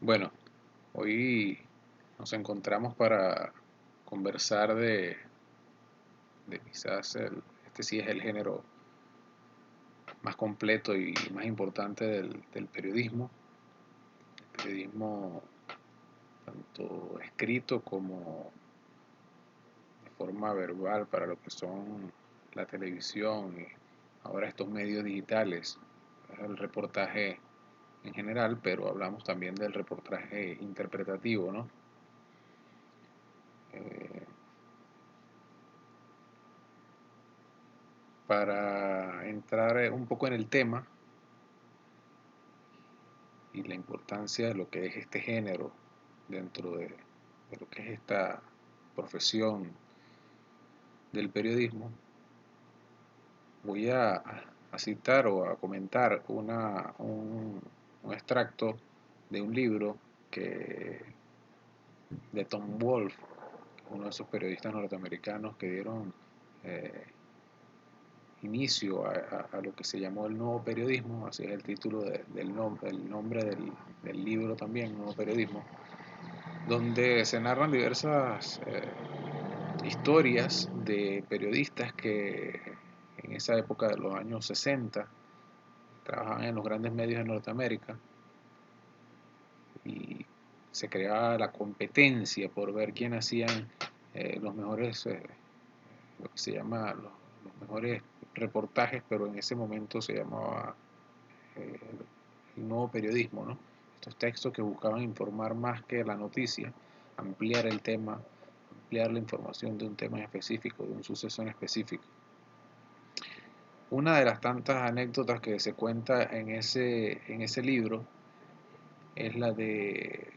Bueno, hoy nos encontramos para conversar de quizás este sí es el género más completo y más importante del periodismo. El periodismo tanto escrito como de forma verbal para lo que son la televisión y ahora estos medios digitales, el reportaje en general, pero hablamos también del reportaje interpretativo, ¿no? Eh, para entrar un poco en el tema y la importancia de lo que es este género dentro de lo que es esta profesión del periodismo, voy a citar o a comentar un extracto de un libro que, de Tom Wolfe, uno de esos periodistas norteamericanos que dieron eh, inicio a lo que se llamó el nuevo periodismo, así es el título el nombre del libro también, Nuevo Periodismo, donde se narran diversas historias de periodistas que en esa época de los años 60 trabajaban en los grandes medios de Norteamérica y se creaba la competencia por ver quién hacían los mejores, lo que se llama los mejores reportajes, pero en ese momento se llamaba eh, el nuevo periodismo, ¿no? Estos textos que buscaban informar más que la noticia, ampliar el tema, ampliar la información de un tema en específico, de un suceso en específico. Una de las tantas anécdotas que se cuenta en ese libro es la de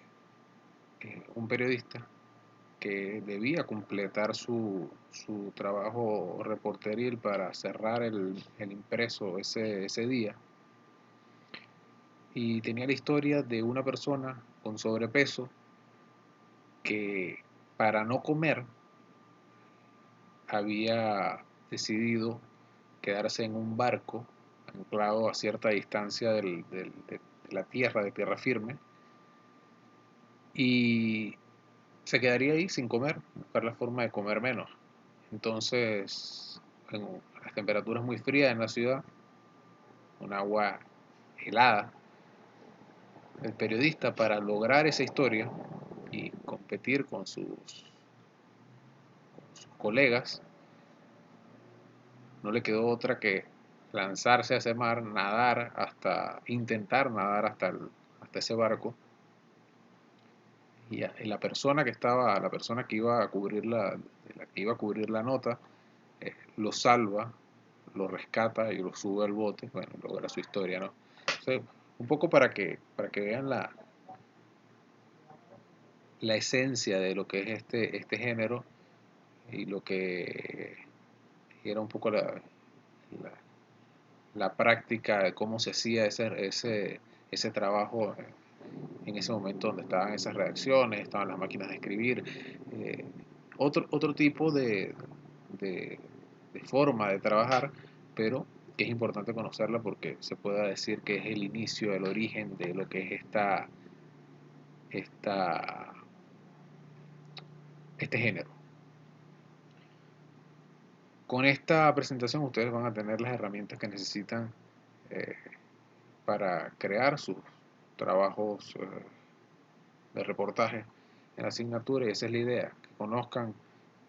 un periodista que debía completar su trabajo reporteril para cerrar el impreso ese día y tenía la historia de una persona con sobrepeso que para no comer había decidido quedarse en un barco anclado a cierta distancia de la tierra, de tierra firme, y se quedaría ahí sin comer, buscar la forma de comer menos. Entonces, en las temperaturas muy frías en la ciudad, un agua helada, el periodista para lograr esa historia y competir con sus colegas, no le quedó otra que lanzarse a ese mar, nadar hasta, intentar nadar hasta ese barco. Y la persona que estaba, la persona que iba a cubrir la que iba a cubrir la nota, lo salva, lo rescata y lo sube al bote, bueno, logra su historia, ¿no? Entonces, un poco para que vean la esencia de lo que es este género y lo que era un poco la, la práctica de cómo se hacía ese trabajo en ese momento donde estaban esas redacciones, estaban las máquinas de escribir, eh, otro tipo de, de forma de trabajar, pero que es importante conocerla porque se puede decir que es el inicio, el origen de lo que es esta, este género. Con esta presentación ustedes van a tener las herramientas que necesitan eh, para crear sus trabajos de reportaje en la asignatura y esa es la idea, que conozcan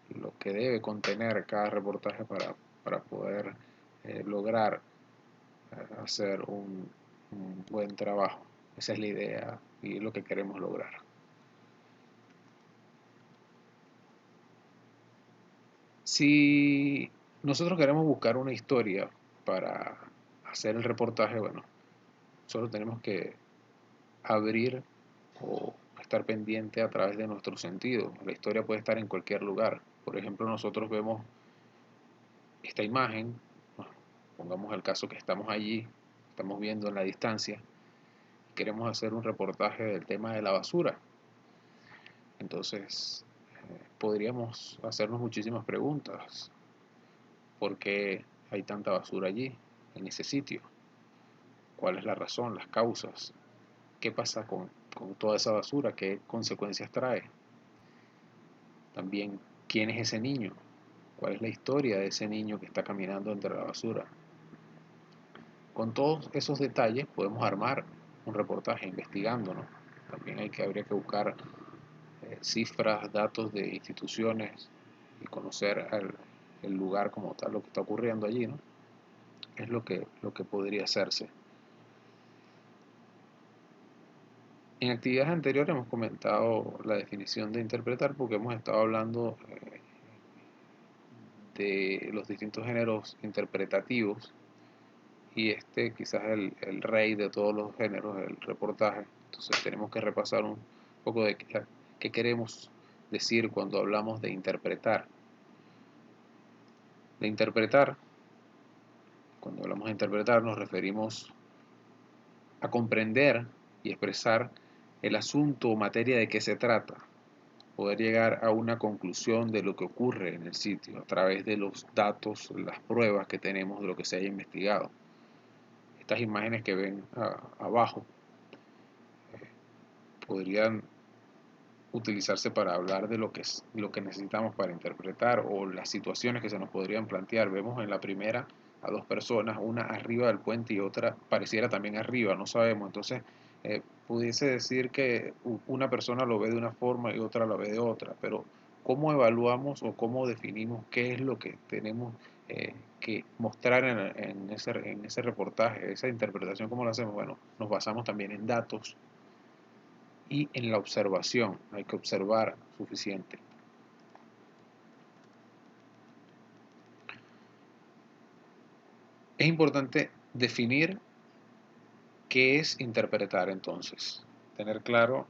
lo que debe contener cada reportaje para poder lograr hacer un buen trabajo. Esa es la idea y lo que queremos lograr. Si nosotros queremos buscar una historia para hacer el reportaje, bueno, solo tenemos que abrir o estar pendiente a través de nuestros sentidos. La historia puede estar en cualquier lugar. Por ejemplo, nosotros vemos esta imagen, bueno, pongamos el caso que estamos allí, estamos viendo en la distancia, queremos hacer un reportaje del tema de la basura. Entonces, podríamos hacernos muchísimas preguntas. ¿Por qué hay tanta basura allí, en ese sitio? ¿Cuál es la razón, las causas? ¿Qué pasa con toda esa basura, qué consecuencias trae. También, ¿quién es ese niño? ¿Cuál es la historia de ese niño que está caminando entre la basura? Con todos esos detalles podemos armar un reportaje investigando, ¿no? También habría que buscar cifras, datos de instituciones y conocer el lugar como tal, lo que está ocurriendo allí, ¿no? Es lo que podría hacerse. En actividades anteriores hemos comentado la definición de interpretar porque hemos estado hablando de los distintos géneros interpretativos y este quizás el rey de todos los géneros, el reportaje. Entonces tenemos que repasar un poco de qué queremos decir cuando hablamos de interpretar. De interpretar, cuando hablamos de interpretar nos referimos a comprender y expresar el asunto o materia de qué se trata, poder llegar a una conclusión de lo que ocurre en el sitio a través de los datos, las pruebas que tenemos de lo que se haya investigado. Estas imágenes que ven abajo podrían utilizarse para hablar de lo que necesitamos para interpretar o las situaciones que se nos podrían plantear. Vemos en la primera a dos personas, una arriba del puente y otra pareciera también arriba, no sabemos. Entonces, pudiese decir que una persona lo ve de una forma y otra lo ve de otra, pero ¿cómo evaluamos o cómo definimos qué es lo que tenemos que mostrar en ese reportaje, esa interpretación? ¿Cómo lo hacemos? Bueno, nos basamos también en datos y en la observación. Hay que observar suficiente. Es importante definir qué es interpretar entonces. Tener claro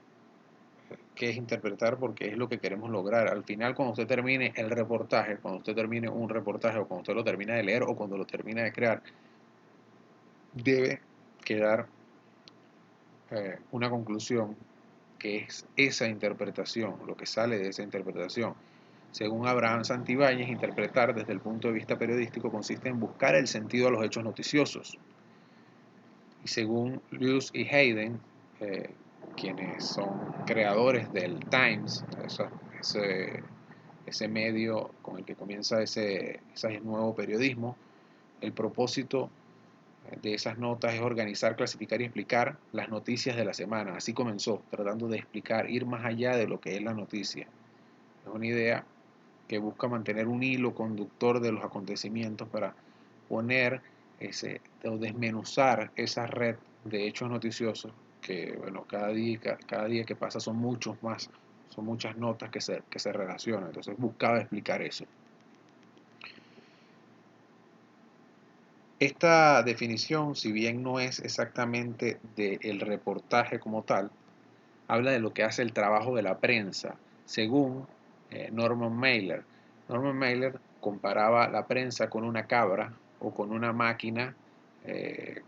qué es interpretar porque es lo que queremos lograr. Al final, cuando usted termine el reportaje, cuando usted termine un reportaje o cuando usted lo termina de leer o cuando lo termina de crear, debe quedar una conclusión que es esa interpretación, lo que sale de esa interpretación. Según Abraham Santibáñez, interpretar desde el punto de vista periodístico consiste en buscar el sentido a los hechos noticiosos. Y según Lewis y Hayden, quienes son creadores del Times, ese medio con el que comienza ese nuevo periodismo, el propósito de esas notas es organizar, clasificar y explicar las noticias de la semana. Así comenzó, tratando de explicar, ir más allá de lo que es la noticia. Es una idea que busca mantener un hilo conductor de los acontecimientos para poner o desmenuzar esa red de hechos noticiosos que, bueno, cada día que pasa son muchos más, son muchas notas que se relacionan. Entonces buscaba explicar eso. Esta definición, si bien no es exactamente del reportaje como tal, habla de lo que hace el trabajo de la prensa, según Norman Mailer. Norman Mailer comparaba la prensa con una cabra o con una máquina,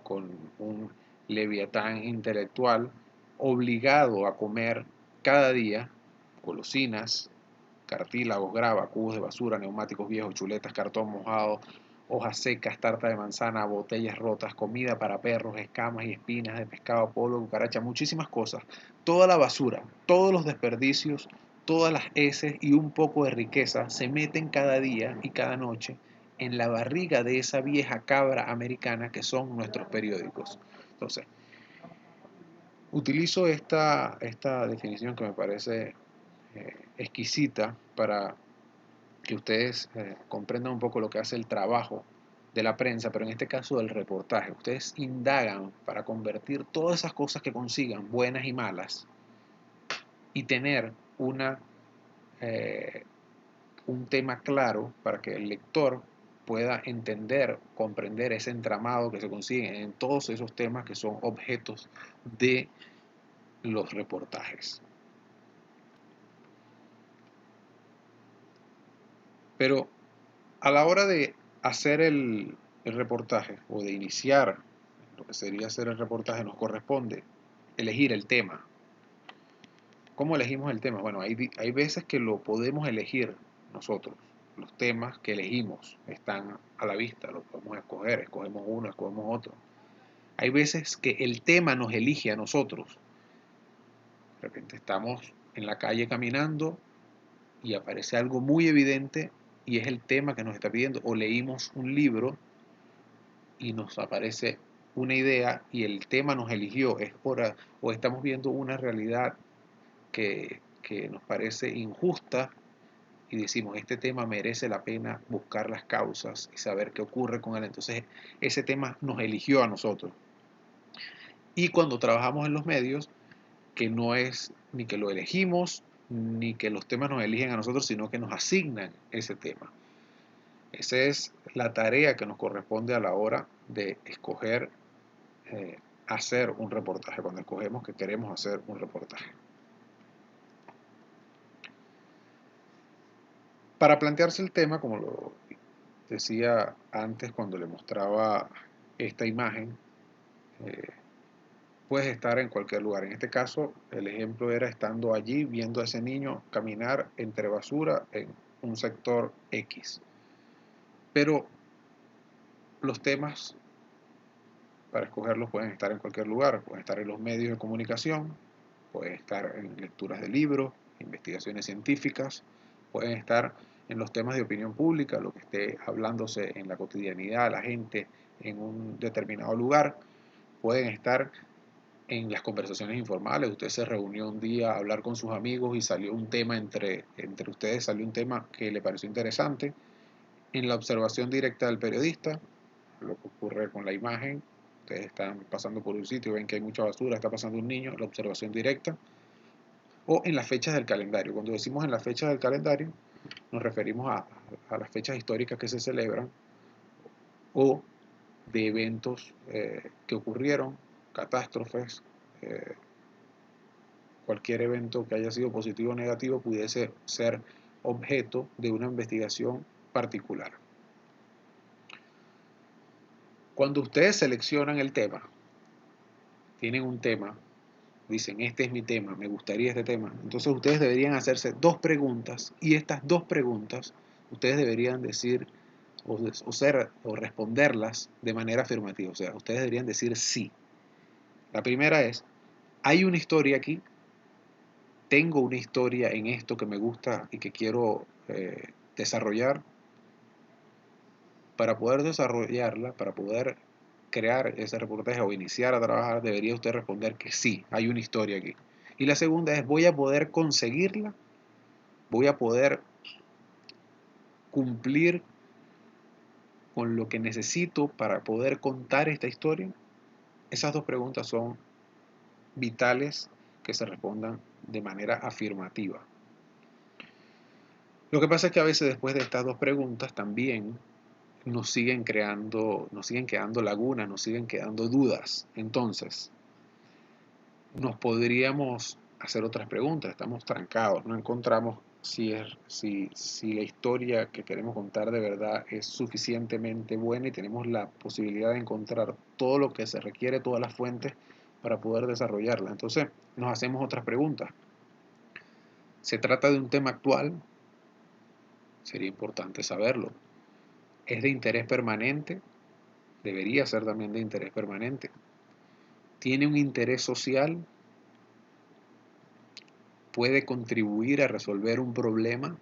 con un leviatán intelectual obligado a comer cada día golosinas, cartílagos, grava, cubos de basura, neumáticos viejos, chuletas, cartón mojado, hojas secas, tarta de manzana, botellas rotas, comida para perros, escamas y espinas de pescado, polvo, cucaracha, muchísimas cosas. Toda la basura, todos los desperdicios, todas las heces y un poco de riqueza se meten cada día y cada noche en la barriga de esa vieja cabra americana que son nuestros periódicos. Entonces, utilizo esta definición que me parece exquisita para que ustedes comprendan un poco lo que hace el trabajo de la prensa, pero en este caso del reportaje. Ustedes indagan para convertir todas esas cosas que consigan, buenas y malas, y tener un tema claro para que el lector pueda entender, comprender ese entramado que se consigue en todos esos temas que son objetos de los reportajes. Pero a la hora de hacer el reportaje o de iniciar lo que sería hacer el reportaje, nos corresponde elegir el tema. ¿Cómo elegimos el tema? Bueno, hay veces que lo podemos elegir nosotros. Los temas que elegimos están a la vista, los podemos escoger, escogemos uno, escogemos otro. Hay veces que el tema nos elige a nosotros. De repente estamos en la calle caminando y aparece algo muy evidente y es el tema que nos está pidiendo. O leímos un libro y nos aparece una idea y el tema nos eligió. O estamos viendo una realidad que nos parece injusta y decimos, este tema merece la pena buscar las causas y saber qué ocurre con él. Entonces, ese tema nos eligió a nosotros. Y cuando trabajamos en los medios, que no es ni que lo elegimos, ni que los temas nos eligen a nosotros, sino que nos asignan ese tema. Esa es la tarea que nos corresponde a la hora de escoger hacer un reportaje, cuando escogemos que queremos hacer un reportaje. Para plantearse el tema, como lo decía antes cuando le mostraba esta imagen, puedes estar en cualquier lugar. En este caso, el ejemplo era estando allí viendo a ese niño caminar entre basura en un sector X. Pero los temas para escogerlos pueden estar en cualquier lugar, pueden estar en los medios de comunicación, pueden estar en lecturas de libros, investigaciones científicas, pueden estar en los temas de opinión pública, lo que esté hablándose en la cotidianidad, la gente en un determinado lugar, pueden estar en las conversaciones informales. Usted se reunió un día a hablar con sus amigos y salió un tema entre ustedes, salió un tema que le pareció interesante. En la observación directa del periodista, lo que ocurre con la imagen, ustedes están pasando por un sitio, ven que hay mucha basura, está pasando un niño, la observación directa. O en las fechas del calendario. Cuando decimos en las fechas del calendario, nos referimos a las fechas históricas que se celebran o de eventos que ocurrieron, catástrofes, eh, cualquier evento que haya sido positivo o negativo pudiese ser objeto de una investigación particular. Cuando ustedes seleccionan el tema, tienen un tema, dicen, este es mi tema, me gustaría este tema, entonces ustedes deberían hacerse dos preguntas y estas dos preguntas ustedes deberían decir o responderlas de manera afirmativa, o sea, ustedes deberían decir sí. La primera es, ¿hay una historia aquí? ¿Tengo una historia en esto que me gusta y que quiero desarrollar? Para poder desarrollarla, para poder crear ese reportaje o iniciar a trabajar, debería usted responder que sí, hay una historia aquí. Y la segunda es, ¿voy a poder conseguirla? ¿Voy a poder cumplir con lo que necesito para poder contar esta historia? Esas dos preguntas son vitales que se respondan de manera afirmativa. Lo que pasa es que a veces después de estas dos preguntas también nos siguen quedando lagunas, nos siguen quedando dudas. Entonces, nos podríamos hacer otras preguntas, estamos trancados, no encontramos si la historia que queremos contar de verdad es suficientemente buena y tenemos la posibilidad de encontrar todo lo que se requiere, todas las fuentes para poder desarrollarla. Entonces, nos hacemos otras preguntas. ¿Se trata de un tema actual? Sería importante saberlo. ¿Es de interés permanente? Debería ser también de interés permanente. ¿Tiene un interés social? ¿Puede contribuir a resolver un problema?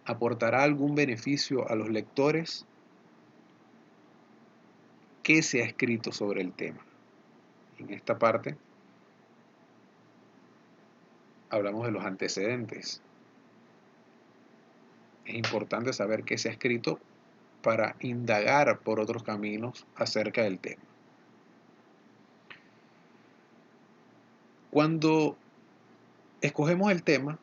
¿Aportará algún beneficio a los lectores? ¿Qué se ha escrito sobre el tema? En esta parte hablamos de los antecedentes. Es importante saber qué se ha escrito para indagar por otros caminos acerca del tema. Cuando escogemos el tema,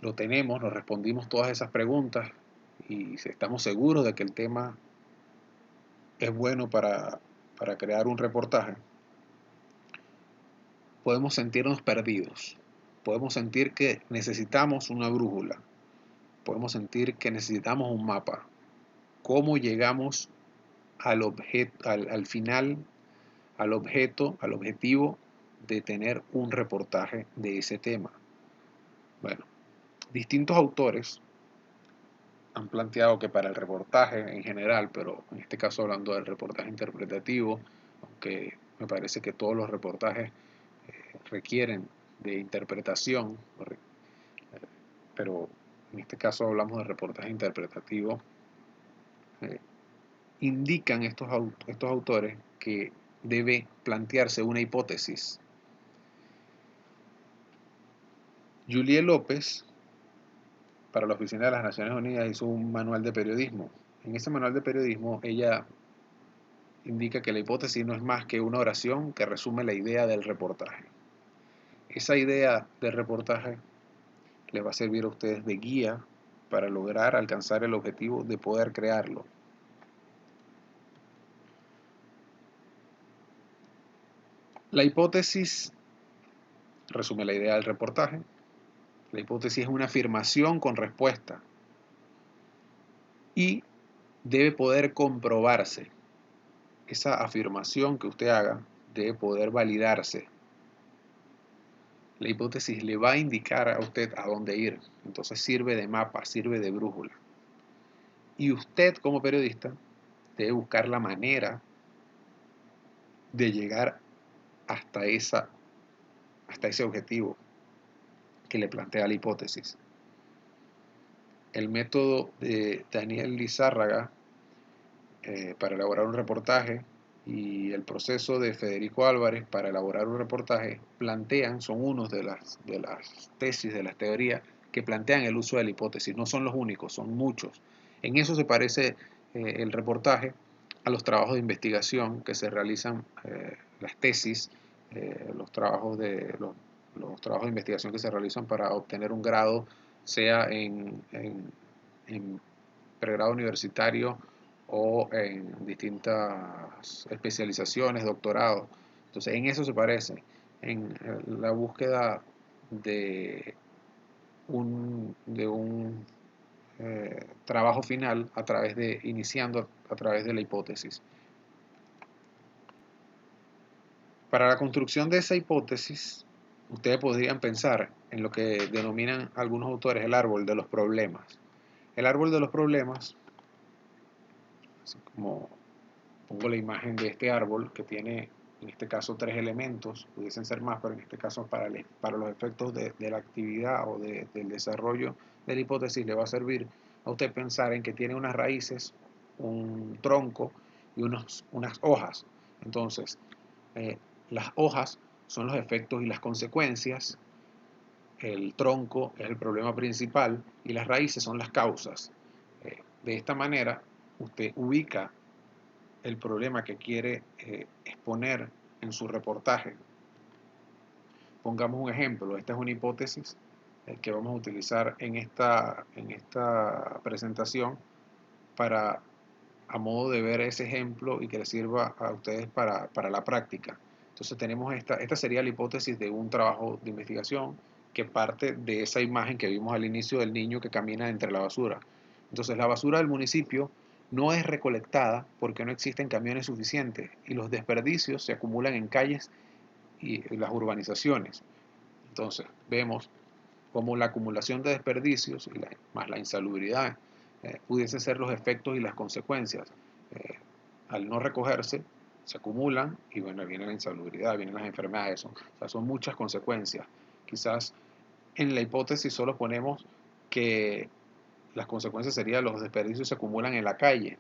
lo tenemos, nos respondimos todas esas preguntas y estamos seguros de que el tema es bueno para crear un reportaje, podemos sentirnos perdidos, podemos sentir que necesitamos una brújula, podemos sentir que necesitamos un mapa. ¿Cómo llegamos al objeto, al final, al objeto, al objetivo de tener un reportaje de ese tema? Bueno, distintos autores han planteado que para el reportaje en general, pero en este caso hablando del reportaje interpretativo, aunque me parece que todos los reportajes requieren de interpretación, pero en este caso hablamos de reportaje interpretativo. Indican estos autores que debe plantearse una hipótesis. Julie López, para la Oficina de las Naciones Unidas, hizo un manual de periodismo. En ese manual de periodismo ella indica que la hipótesis no es más que una oración que resume la idea del reportaje. Esa idea del reportaje les va a servir a ustedes de guía para lograr alcanzar el objetivo de poder crearlo. La hipótesis resume la idea del reportaje. La hipótesis es una afirmación con respuesta y debe poder comprobarse. Esa afirmación que usted haga debe poder validarse. La hipótesis le va a indicar a usted a dónde ir. Entonces sirve de mapa, sirve de brújula. Y usted como periodista debe buscar la manera de llegar hasta ese objetivo que le plantea la hipótesis. El método de Daniel Lizárraga para elaborar un reportaje y el proceso de Federico Álvarez para elaborar un reportaje son unos de las tesis, de las teorías que plantean el uso de la hipótesis. No son los únicos, son muchos. En eso se parece el reportaje a los trabajos de investigación que se realizan, las tesis, los trabajos de investigación que se realizan para obtener un grado, sea en pregrado universitario o en distintas especializaciones, doctorados. Entonces, en eso se parece, en la búsqueda de un trabajo final iniciando a través de la hipótesis. Para la construcción de esa hipótesis, ustedes podrían pensar en lo que denominan algunos autores el árbol de los problemas. El árbol de los problemas, así como pongo la imagen de este árbol que tiene en este caso 3 elementos, pudiesen ser más, pero en este caso para los efectos de la actividad o del desarrollo de la hipótesis le va a servir a usted pensar en que tiene unas raíces, un tronco y unas hojas. Entonces, las hojas son los efectos y las consecuencias, el tronco es el problema principal y las raíces son las causas. De esta manera, usted ubica el problema que quiere exponer en su reportaje. Pongamos un ejemplo. Esta es una hipótesis que vamos a utilizar en esta presentación a modo de ver ese ejemplo y que les sirva a ustedes para la práctica. Entonces tenemos esta sería la hipótesis de un trabajo de investigación que parte de esa imagen que vimos al inicio del niño que camina entre la basura. Entonces la basura del municipio no es recolectada porque no existen camiones suficientes y los desperdicios se acumulan en calles y las urbanizaciones. Entonces vemos cómo la acumulación de desperdicios más la insalubridad pudiesen ser los efectos y las consecuencias. Al no recogerse, se acumulan y bueno, viene la insalubridad, vienen las enfermedades, son muchas consecuencias. Quizás en la hipótesis solo ponemos que las consecuencias serían los desperdicios se acumulan en la calle,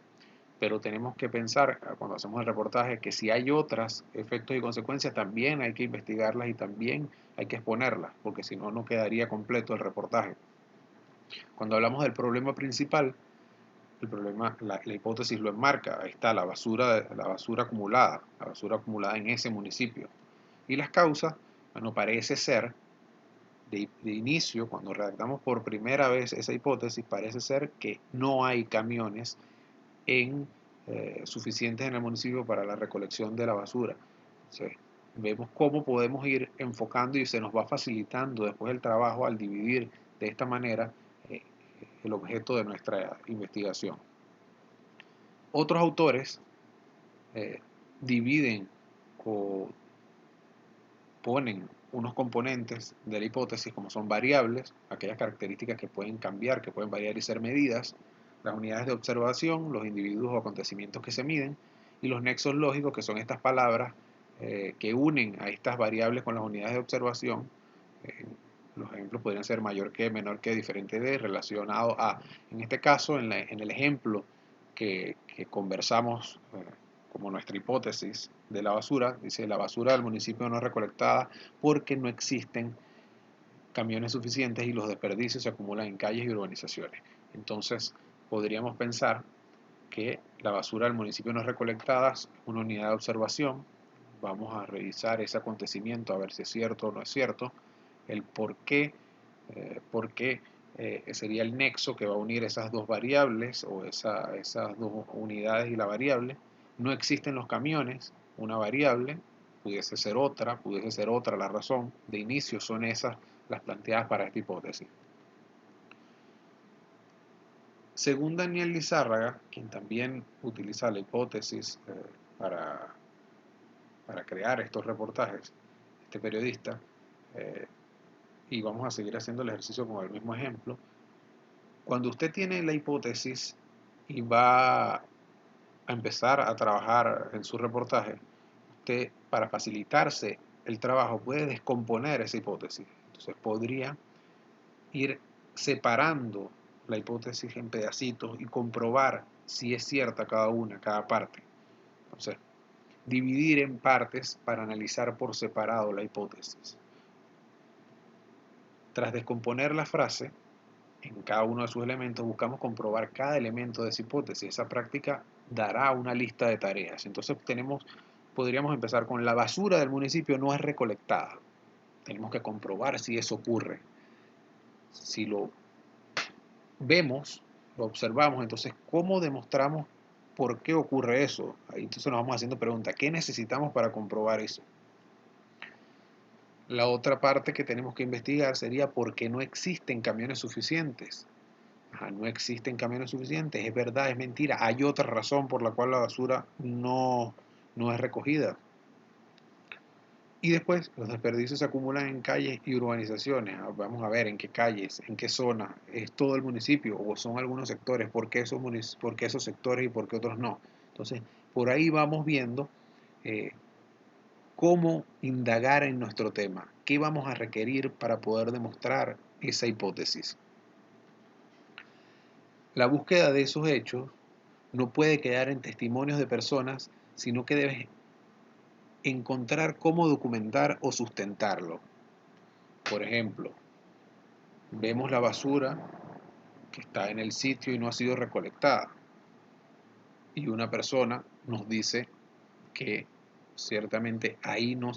pero tenemos que pensar cuando hacemos el reportaje que si hay otros efectos y consecuencias también hay que investigarlas y también hay que exponerlas, porque si no, no quedaría completo el reportaje. Cuando hablamos del problema principal, la hipótesis lo enmarca, ahí está la basura acumulada en ese municipio. Y las causas, bueno, parece ser, de inicio, cuando redactamos por primera vez esa hipótesis, parece ser que no hay camiones suficientes en el municipio para la recolección de la basura. Entonces, vemos cómo podemos ir enfocando y se nos va facilitando después el trabajo al dividir de esta manera el objeto de nuestra investigación. Otros autores dividen o ponen unos componentes de la hipótesis como son variables, aquellas características que pueden cambiar, que pueden variar y ser medidas, las unidades de observación, los individuos o acontecimientos que se miden, y los nexos lógicos, que son estas palabras que unen a estas variables con las unidades de observación. Los ejemplos podrían ser mayor que, menor que, diferente de, relacionado a. En este caso, en el ejemplo que conversamos como nuestra hipótesis de la basura, dice la basura del municipio no es recolectada porque no existen camiones suficientes y los desperdicios se acumulan en calles y urbanizaciones. Entonces, podríamos pensar que la basura del municipio no es recolectada, es una unidad de observación. Vamos a revisar ese acontecimiento a ver si es cierto o no es cierto, el por qué sería el nexo que va a unir esas dos variables o esas dos unidades y la variable. No existen los camiones, una variable, pudiese ser otra la razón. De inicio son esas las planteadas para esta hipótesis. Según Daniel Lizárraga, quien también utiliza la hipótesis para crear estos reportajes, este periodista, y vamos a seguir haciendo el ejercicio con el mismo ejemplo, cuando usted tiene la hipótesis y va a empezar a trabajar en su reportaje, usted, para facilitarse el trabajo, puede descomponer esa hipótesis. Entonces podría ir separando la hipótesis en pedacitos y comprobar si es cierta cada una, cada parte. Entonces, dividir en partes para analizar por separado la hipótesis. Tras descomponer la frase, en cada uno de sus elementos buscamos comprobar cada elemento de esa hipótesis. Esa práctica dará una lista de tareas. Entonces podríamos empezar con la basura del municipio no es recolectada. Tenemos que comprobar si eso ocurre. Si lo vemos, lo observamos, entonces ¿cómo demostramos por qué ocurre eso? Ahí entonces nos vamos haciendo preguntas, ¿qué necesitamos para comprobar eso? La otra parte que tenemos que investigar sería por qué no existen camiones suficientes. No existen camiones suficientes, es verdad, es mentira, hay otra razón por la cual la basura no es recogida. Y después los desperdicios se acumulan en calles y urbanizaciones. Vamos a ver en qué calles, en qué zona, es todo el municipio o son algunos sectores, por qué esos sectores y por qué otros no. Entonces, por ahí vamos viendo cómo indagar en nuestro tema, qué vamos a requerir para poder demostrar esa hipótesis. La búsqueda de esos hechos no puede quedar en testimonios de personas, sino que debes encontrar cómo documentar o sustentarlo. Por ejemplo, vemos la basura que está en el sitio y no ha sido recolectada. Y una persona nos dice que ciertamente ahí no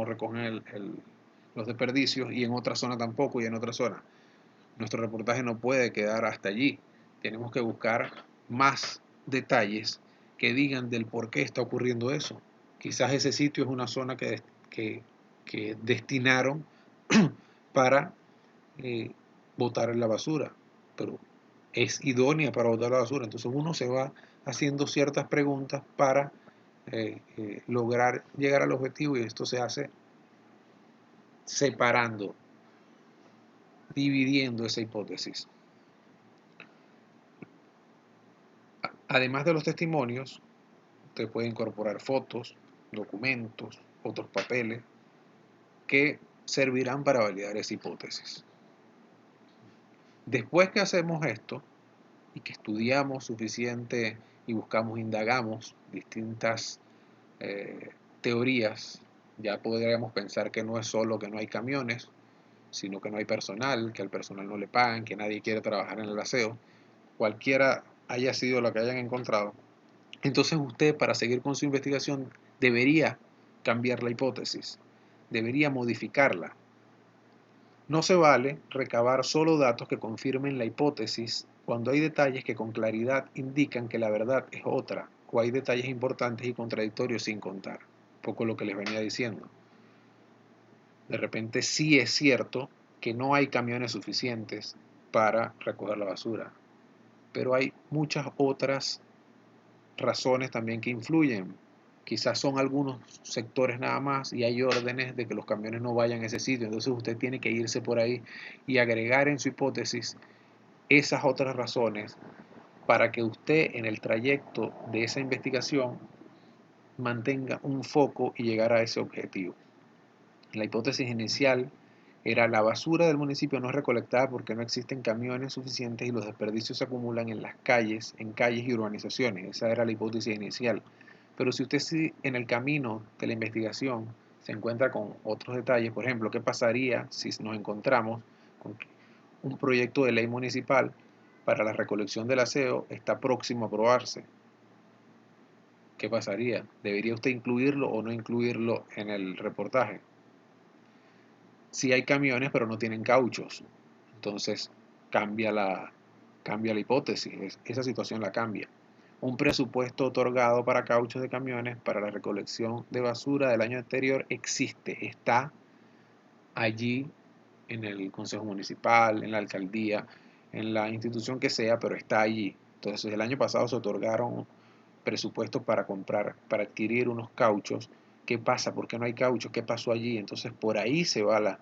recogen los desperdicios y en otra zona tampoco y en otra zona. Nuestro reportaje no puede quedar hasta allí. Tenemos que buscar más detalles que digan del por qué está ocurriendo eso. Quizás ese sitio es una zona que destinaron para botar en la basura, pero es idónea para botar la basura. Entonces uno se va haciendo ciertas preguntas para lograr llegar al objetivo, y esto se hace separando, dividiendo esa hipótesis. Además de los testimonios, usted puede incorporar fotos, documentos, otros papeles que servirán para validar esa hipótesis. Después que hacemos esto y que estudiamos suficiente y indagamos distintas teorías, ya podríamos pensar que no es solo que no hay camiones, sino que no hay personal, que al personal no le pagan, que nadie quiere trabajar en el aseo, cualquiera haya sido lo que hayan encontrado. Entonces usted, para seguir con su investigación, debería cambiar la hipótesis, debería modificarla. No se vale recabar solo datos que confirmen la hipótesis cuando hay detalles que con claridad indican que la verdad es otra, o hay detalles importantes y contradictorios sin contar. Un poco lo que les venía diciendo. De repente sí es cierto que no hay camiones suficientes para recoger la basura, pero hay muchas otras razones también que influyen. Quizás son algunos sectores nada más y hay órdenes de que los camiones no vayan a ese sitio. Entonces usted tiene que irse por ahí y agregar en su hipótesis esas otras razones para que usted en el trayecto de esa investigación mantenga un foco y llegar a ese objetivo. La hipótesis inicial era: la basura del municipio no es recolectada porque no existen camiones suficientes y los desperdicios se acumulan en calles y urbanizaciones. Esa era la hipótesis inicial. Pero si usted en el camino de la investigación se encuentra con otros detalles, por ejemplo, ¿qué pasaría si nos encontramos con que un proyecto de ley municipal para la recolección del aseo está próximo a aprobarse? ¿Qué pasaría? ¿Debería usted incluirlo o no incluirlo en el reportaje? Si hay camiones pero no tienen cauchos, entonces cambia la hipótesis, esa situación la cambia. Un presupuesto otorgado para cauchos de camiones para la recolección de basura del año anterior existe, está allí en el consejo municipal, en la alcaldía, en la institución que sea, pero está allí. Entonces el año pasado se otorgaron presupuestos para comprar, para adquirir unos cauchos. ¿Qué pasa? ¿Por qué no hay cauchos? ¿Qué pasó allí? Entonces por ahí se va la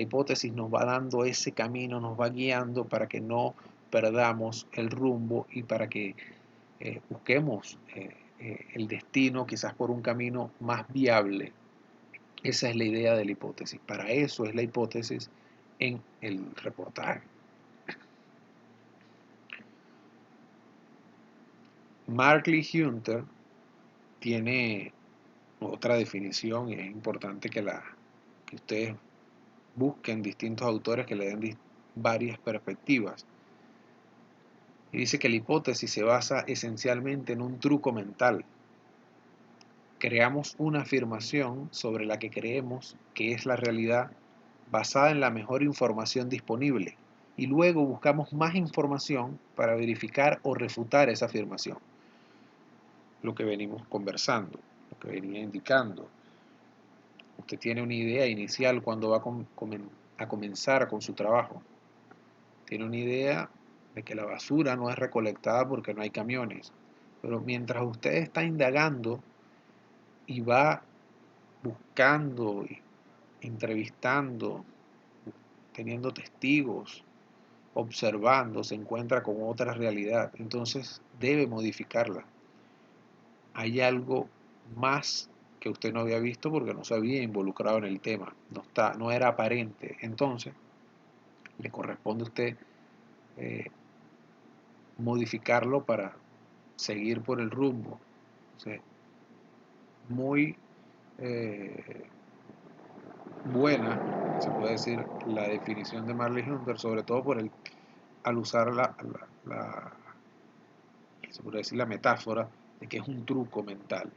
hipótesis, nos va dando ese camino, nos va guiando para que no perdamos el rumbo y para que busquemos el destino quizás por un camino más viable. Esa es la idea de la hipótesis. Para eso es la hipótesis en el reportaje. Markley Hunter tiene otra definición y es importante que ustedes busquen distintos autores que le den varias perspectivas. Y dice que la hipótesis se basa esencialmente en un truco mental. Creamos una afirmación sobre la que creemos que es la realidad basada en la mejor información disponible y luego buscamos más información para verificar o refutar esa afirmación. Lo que venimos conversando, lo que venía indicando. Usted tiene una idea inicial cuando va a comenzar con su trabajo. Tiene una idea de que la basura no es recolectada porque no hay camiones. Pero mientras usted está indagando y va buscando, entrevistando, teniendo testigos, observando, se encuentra con otra realidad. Entonces debe modificarla. Hay algo más que usted no había visto porque no se había involucrado en el tema, no era aparente. Entonces le corresponde a usted modificarlo para seguir por el rumbo. O sea, muy buena, se puede decir, la definición de Marley Hunter, sobre todo al usar se puede decir, la metáfora de que es un truco mental.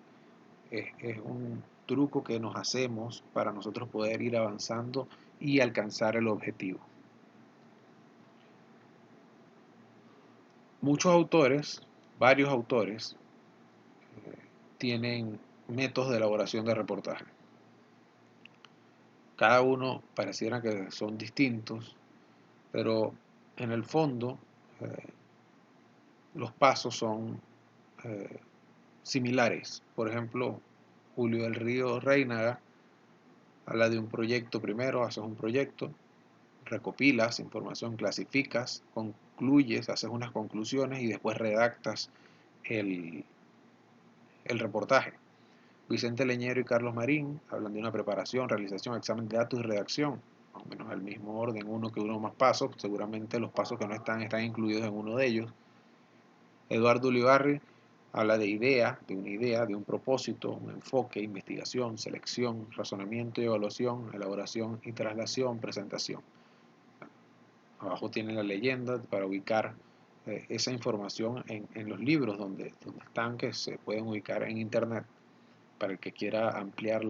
Es un truco que nos hacemos para nosotros poder ir avanzando y alcanzar el objetivo. Muchos autores, varios autores, tienen métodos de elaboración de reportaje. Cada uno pareciera que son distintos, pero en el fondo los pasos son similares. Por ejemplo, Julio del Río Reinaga habla de un proyecto primero, haces un proyecto, recopilas información, clasificas, concluyes, haces unas conclusiones y después redactas el reportaje. Vicente Leñero y Carlos Marín hablan de una preparación, realización, examen de datos y redacción, más o menos el mismo orden, uno que uno más pasos, seguramente los pasos que no están incluidos en uno de ellos. Eduardo Ulibarri habla de una idea, de un propósito, un enfoque, investigación, selección, razonamiento y evaluación, elaboración y traslación, presentación. Abajo tiene la leyenda para ubicar esa información en los libros donde están, que se pueden ubicar en internet para el que quiera ampliar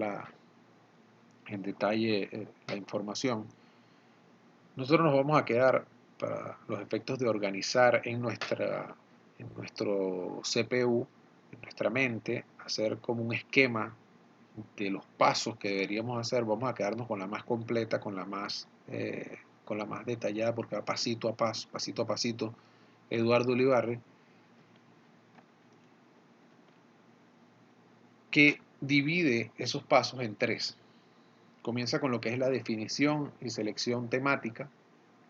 en detalle la información. Nosotros nos vamos a quedar, para los efectos de organizar en nuestro CPU, en nuestra mente, hacer como un esquema de los pasos que deberíamos hacer. Vamos a quedarnos con la más completa, con la más detallada, porque va pasito a pasito, Eduardo Ulibarri, que divide esos pasos en tres. Comienza con lo que es la definición y selección temática,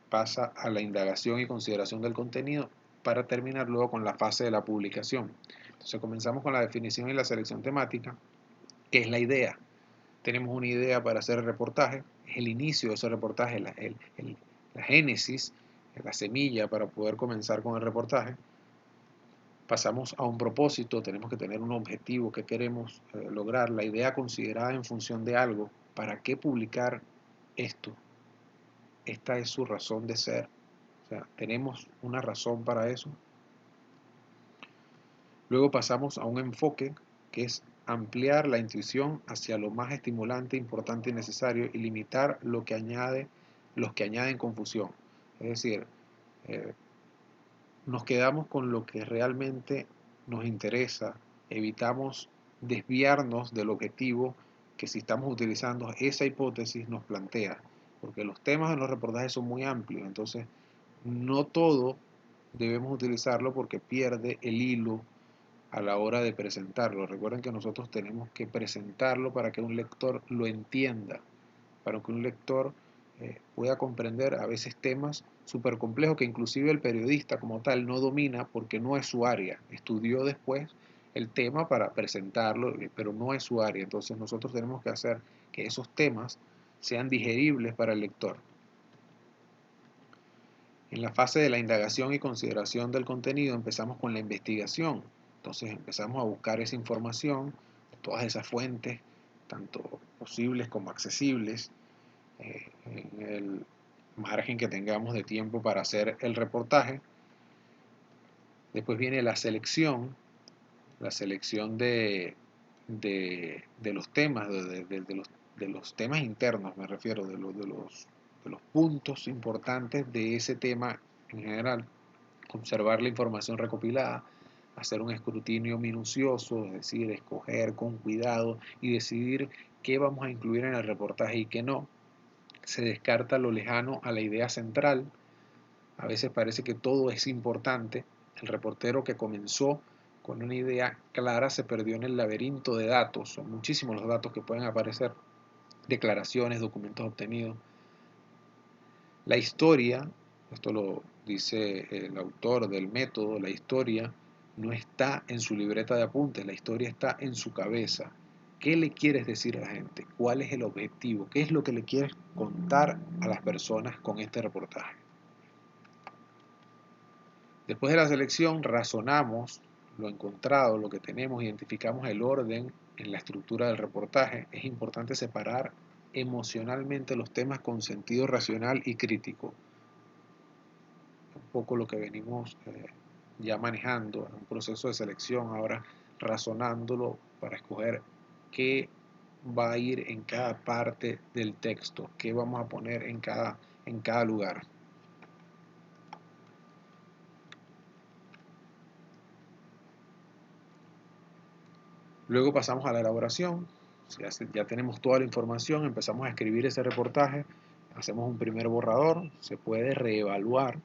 pasa a la indagación y consideración del contenido, para terminar luego con la fase de la publicación. Entonces comenzamos con la definición y la selección temática, que es la idea. Tenemos una idea para hacer el reportaje, es el inicio de ese reportaje, la génesis, la semilla para poder comenzar con el reportaje. Pasamos a un propósito, tenemos que tener un objetivo que queremos lograr, la idea considerada en función de algo. ¿Para qué publicar esto? Esta es su razón de ser. O sea, tenemos una razón para eso. Luego pasamos a un enfoque que es ampliar la intuición hacia lo más estimulante, importante y necesario y limitar los que añaden confusión. Es decir, eh, nos quedamos con lo que realmente nos interesa, evitamos desviarnos del objetivo que si estamos utilizando esa hipótesis nos plantea, porque los temas en los reportajes son muy amplios, entonces no todo debemos utilizarlo porque pierde el hilo a la hora de presentarlo. Recuerden que nosotros tenemos que presentarlo para que un lector lo entienda, para que un lector pueda comprender a veces temas súper complejos que inclusive el periodista como tal no domina porque no es su área. Estudió después el tema para presentarlo, pero no es su área. Entonces nosotros tenemos que hacer que esos temas sean digeribles para el lector. En la fase de la indagación y consideración del contenido empezamos con la investigación. Entonces empezamos a buscar esa información, todas esas fuentes, tanto posibles como accesibles, en el margen que tengamos de tiempo para hacer el reportaje. Después viene la selección de los temas, de los temas internos, me refiero, de los puntos importantes de ese tema en general. Observar la información recopilada, hacer un escrutinio minucioso, es decir, escoger con cuidado y decidir qué vamos a incluir en el reportaje y qué no. Se descarta lo lejano a la idea central. A veces parece que todo es importante. El reportero que comenzó con una idea clara se perdió en el laberinto de datos. Son muchísimos los datos que pueden aparecer, declaraciones, documentos obtenidos. La historia, esto lo dice el autor del método, la historia no está en su libreta de apuntes, la historia está en su cabeza. ¿Qué le quieres decir a la gente? ¿Cuál es el objetivo? ¿Qué es lo que le quieres contar a las personas con este reportaje? Después de la selección, razonamos lo encontrado, lo que tenemos, identificamos el orden en la estructura del reportaje. Es importante separar emocionalmente los temas con sentido racional y crítico. Un poco lo que venimos ya manejando en un proceso de selección, ahora razonándolo para escoger qué va a ir en cada parte del texto, qué vamos a poner en cada lugar. Luego pasamos a la elaboración. Ya tenemos toda la información, empezamos a escribir ese reportaje, hacemos un primer borrador, se puede reevaluar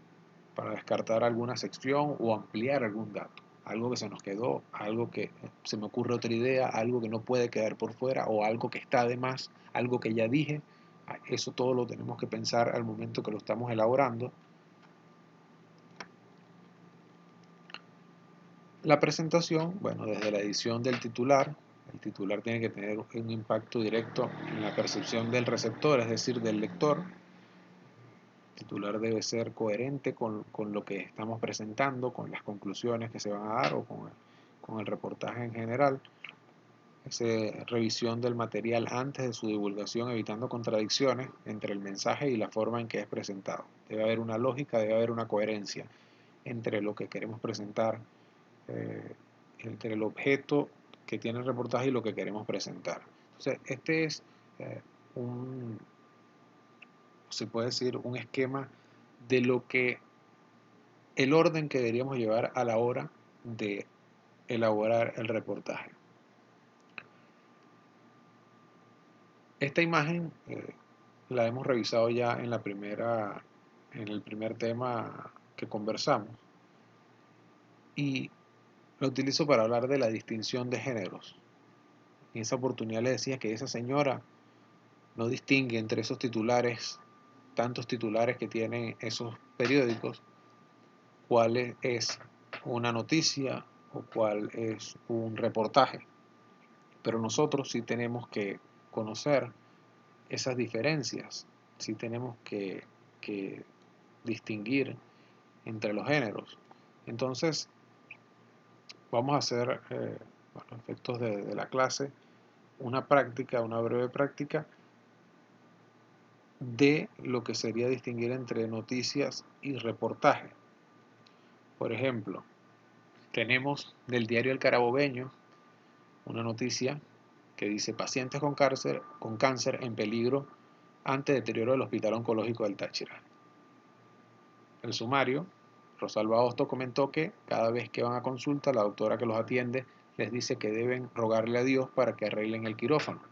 para descartar alguna sección o ampliar algún dato, algo que se nos quedó, algo que se me ocurre otra idea, algo que no puede quedar por fuera o algo que está de más, algo que ya dije. Eso todo lo tenemos que pensar al momento que lo estamos elaborando. La presentación, bueno, desde la edición del titular, el titular tiene que tener un impacto directo en la percepción del receptor, es decir, del lector. El titular debe ser coherente con lo que estamos presentando, con las conclusiones que se van a dar o con el reportaje en general. Revisión del material antes de su divulgación, evitando contradicciones entre el mensaje y la forma en que es presentado. Debe haber una lógica, debe haber una coherencia entre lo que queremos presentar, entre el objeto que tiene el reportaje y lo que queremos presentar. Entonces, este es se puede decir, un esquema de lo que el orden que deberíamos llevar a la hora de elaborar el reportaje. Esta imagen la hemos revisado ya en el primer tema que conversamos y lo utilizo para hablar de la distinción de géneros. En esa oportunidad le decía que esa señora no distingue entre esos titulares, tantos titulares que tienen esos periódicos, cuál es una noticia, o cuál es un reportaje. Pero nosotros sí tenemos que conocer esas diferencias, sí tenemos que distinguir entre los géneros. Entonces, vamos a hacer, a efectos de la clase, una práctica, una breve práctica de lo que sería distinguir entre noticias y reportaje. Por ejemplo, tenemos del diario El Carabobeño una noticia que dice pacientes con cáncer en peligro ante deterioro del Hospital Oncológico del Táchira. El sumario, Rosalba Hosto comentó que cada vez que van a consulta, la doctora que los atiende les dice que deben rogarle a Dios para que arreglen el quirófano.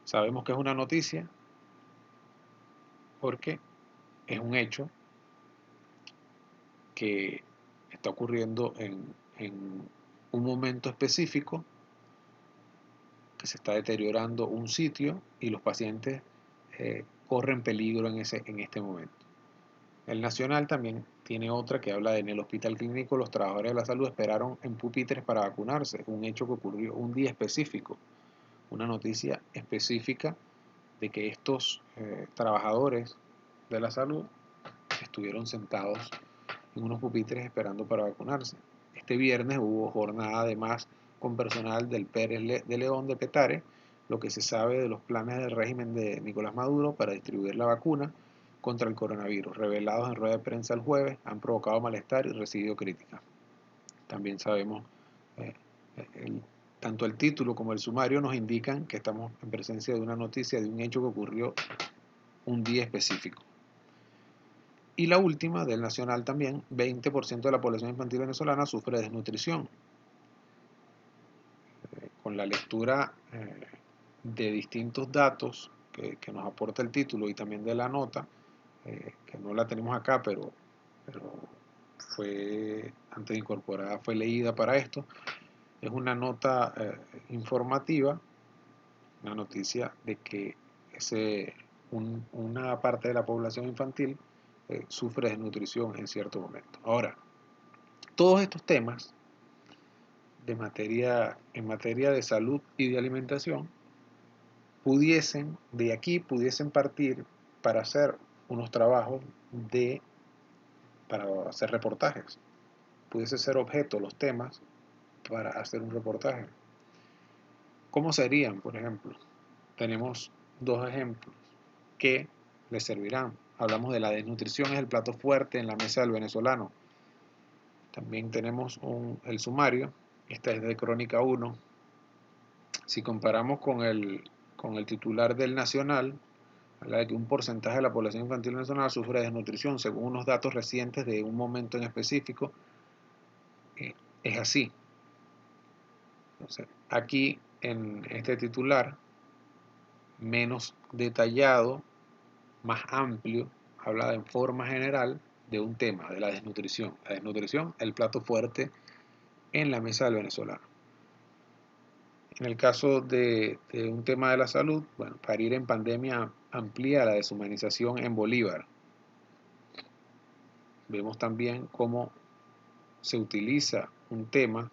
Sabemos que es una noticia porque es un hecho que está ocurriendo en un momento específico, que se está deteriorando un sitio y los pacientes corren peligro en este momento. El Nacional también tiene otra que habla de en el hospital clínico los trabajadores de la salud esperaron en pupitres para vacunarse, un hecho que ocurrió un día específico, una noticia específica de que estos trabajadores de la salud estuvieron sentados en unos pupitres esperando para vacunarse. Este viernes hubo jornada además con personal del Pérez de León de Petare, lo que se sabe de los planes del régimen de Nicolás Maduro para distribuir la vacuna contra el coronavirus, revelados en rueda de prensa el jueves, han provocado malestar y recibido críticas. También sabemos, eh, tanto el título como el sumario nos indican que estamos en presencia de una noticia de un hecho que ocurrió un día específico. Y la última, del Nacional también, 20% de la población infantil venezolana sufre de desnutrición. Con la lectura de distintos datos que nos aporta el título y también de la nota, que no la tenemos acá, pero fue antes de incorporada, fue leída para esto, es una nota informativa, una noticia de que una parte de la población infantil sufre desnutrición en cierto momento. Ahora, todos estos temas en materia de salud y de alimentación pudiesen partir para hacer unos trabajos para hacer reportajes. Pudiese ser objeto los temas para hacer un reportaje. ¿Cómo serían, por ejemplo? Tenemos dos ejemplos que les servirán. Hablamos de la desnutrición es el plato fuerte en la mesa del venezolano. También tenemos el sumario, esta es de Crónica 1. Si comparamos con el titular del Nacional, habla de que un porcentaje de la población infantil venezolana sufre de desnutrición, según unos datos recientes de un momento en específico. Es así. Entonces, aquí en este titular, menos detallado, más amplio, habla en forma general de un tema, de la desnutrición. La desnutrición, el plato fuerte en la mesa del venezolano. En el caso de un tema de la salud, bueno, parir en pandemia amplía la deshumanización en Bolívar. Vemos también cómo se utiliza un tema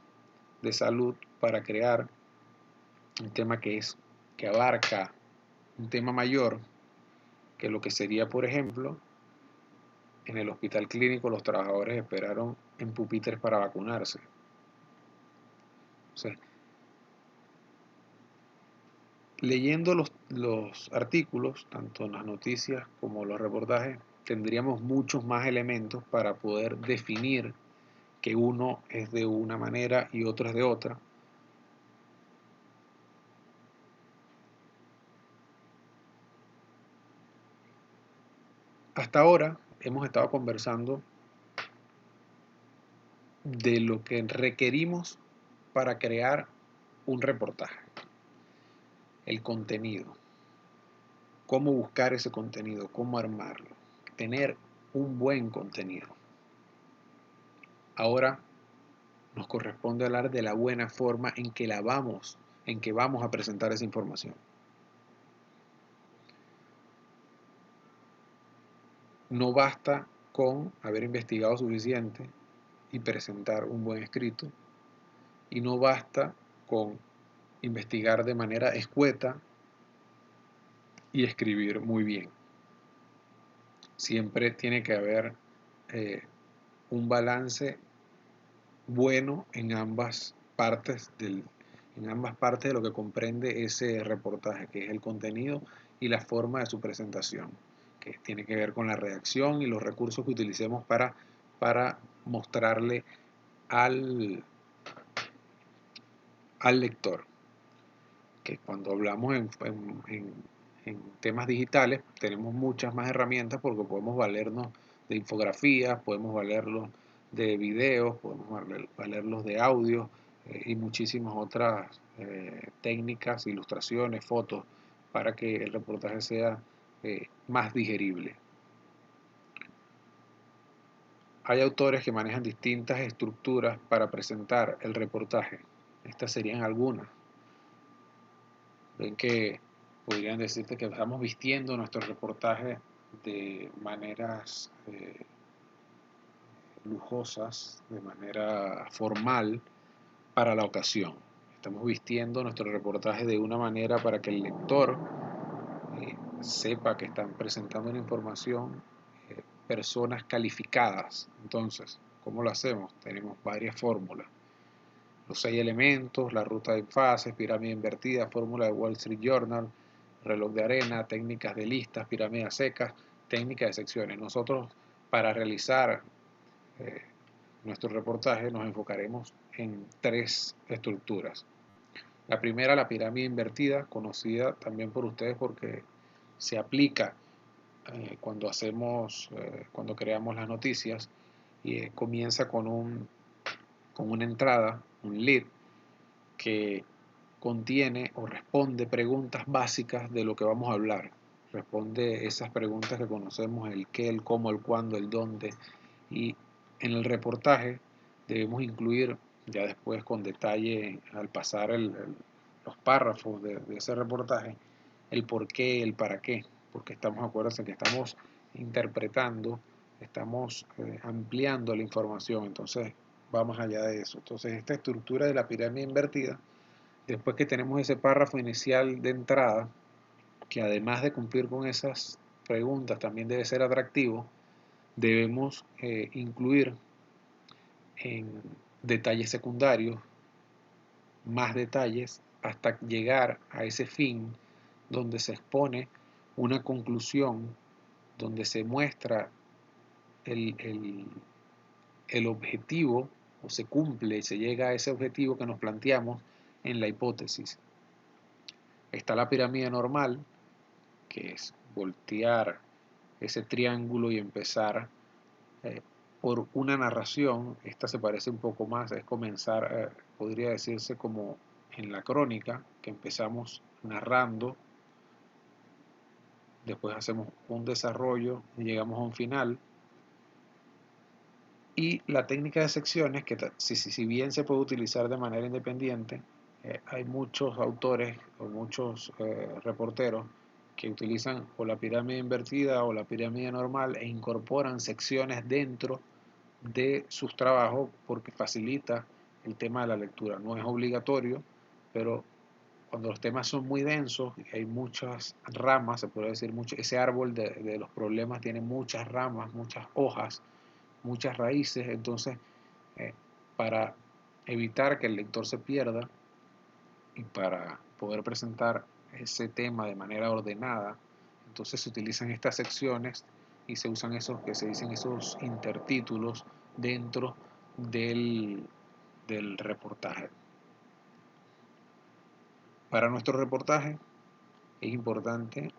de salud para crear un tema que abarca un tema mayor que lo que sería, por ejemplo, en el hospital clínico los trabajadores esperaron en pupitres para vacunarse. O sea, leyendo los artículos, tanto en las noticias como los reportajes, tendríamos muchos más elementos para poder definir que uno es de una manera y otro es de otra. Hasta ahora hemos estado conversando de lo que requerimos para crear un reportaje, el contenido, cómo buscar ese contenido, cómo armarlo, tener un buen contenido. Ahora nos corresponde hablar de la buena forma en que vamos a presentar esa información. No basta con haber investigado suficiente y presentar un buen escrito, y no basta con investigar de manera escueta y escribir muy bien. Siempre tiene que haber un balance bueno en ambas partes de lo que comprende ese reportaje, que es el contenido y la forma de su presentación, que tiene que ver con la redacción y los recursos que utilicemos para mostrarle al lector. Que cuando hablamos en temas digitales tenemos muchas más herramientas, porque podemos valernos de infografías, podemos valernos de videos, podemos valerlos de audio y muchísimas otras técnicas, ilustraciones, fotos, para que el reportaje sea más digerible. Hay autores que manejan distintas estructuras para presentar el reportaje. Estas serían algunas. Ven que podrían decirte que estamos vistiendo nuestro reportaje de maneras lujosas, de manera formal para la ocasión. Estamos vistiendo nuestro reportaje de una manera para que el lector sepa que están presentando una información personas calificadas. Entonces, ¿cómo lo hacemos? Tenemos varias fórmulas. Los 6 elementos, la ruta de fases, pirámide invertida, fórmula de Wall Street Journal, reloj de arena, técnicas de listas, pirámides secas, técnicas de secciones. Nosotros, para realizar nuestro reportaje, nos enfocaremos en 3 estructuras. La primera, la pirámide invertida, conocida también por ustedes porque se aplica cuando creamos las noticias, y comienza con una entrada, un lead, que contiene o responde preguntas básicas de lo que vamos a hablar. Responde esas preguntas que conocemos: el qué, el cómo, el cuándo, el dónde. Y en el reportaje debemos incluir, ya después con detalle al pasar los párrafos de ese reportaje, el por qué, el para qué. Porque acuérdense que estamos interpretando, estamos ampliando la información. Entonces va más allá de eso. Entonces, esta estructura de la pirámide invertida, después que tenemos ese párrafo inicial de entrada, que además de cumplir con esas preguntas también debe ser atractivo, debemos incluir en detalles secundarios más detalles hasta llegar a ese fin donde se expone una conclusión, donde se muestra el objetivo, o se cumple, se llega a ese objetivo que nos planteamos en la hipótesis. Está la pirámide normal, que es voltear ese triángulo y empezar por una narración. Esta se parece un poco más, es comenzar, podría decirse como en la crónica, que empezamos narrando, después hacemos un desarrollo y llegamos a un final. Y la técnica de secciones, que si bien se puede utilizar de manera independiente, hay muchos autores o muchos reporteros que utilizan o la pirámide invertida o la pirámide normal e incorporan secciones dentro de sus trabajos, porque facilita el tema de la lectura. No es obligatorio, pero cuando los temas son muy densos y hay muchas ramas, se puede decir, ese árbol de los problemas tiene muchas ramas, muchas hojas, muchas raíces. Entonces, para evitar que el lector se pierda y para poder presentar ese tema de manera ordenada, entonces se utilizan estas secciones y se usan esos que se dicen esos intertítulos dentro del reportaje. Para nuestro reportaje es importante,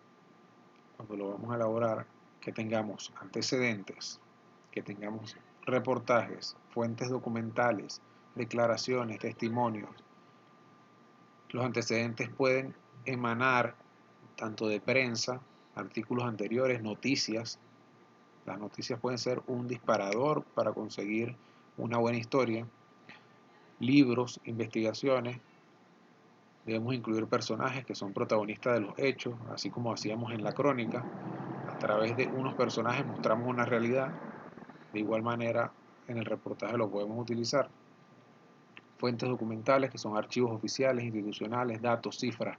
cuando lo vamos a elaborar, que tengamos antecedentes, que tengamos reportajes, fuentes documentales, declaraciones, testimonios. Los antecedentes pueden emanar tanto de prensa, artículos anteriores, noticias. Las noticias pueden ser un disparador para conseguir una buena historia. Libros, investigaciones. Debemos incluir personajes que son protagonistas de los hechos, así como hacíamos en la crónica. A través de unos personajes mostramos una realidad. De igual manera, en el reportaje lo podemos utilizar. Fuentes documentales, que son archivos oficiales, institucionales, datos, cifras,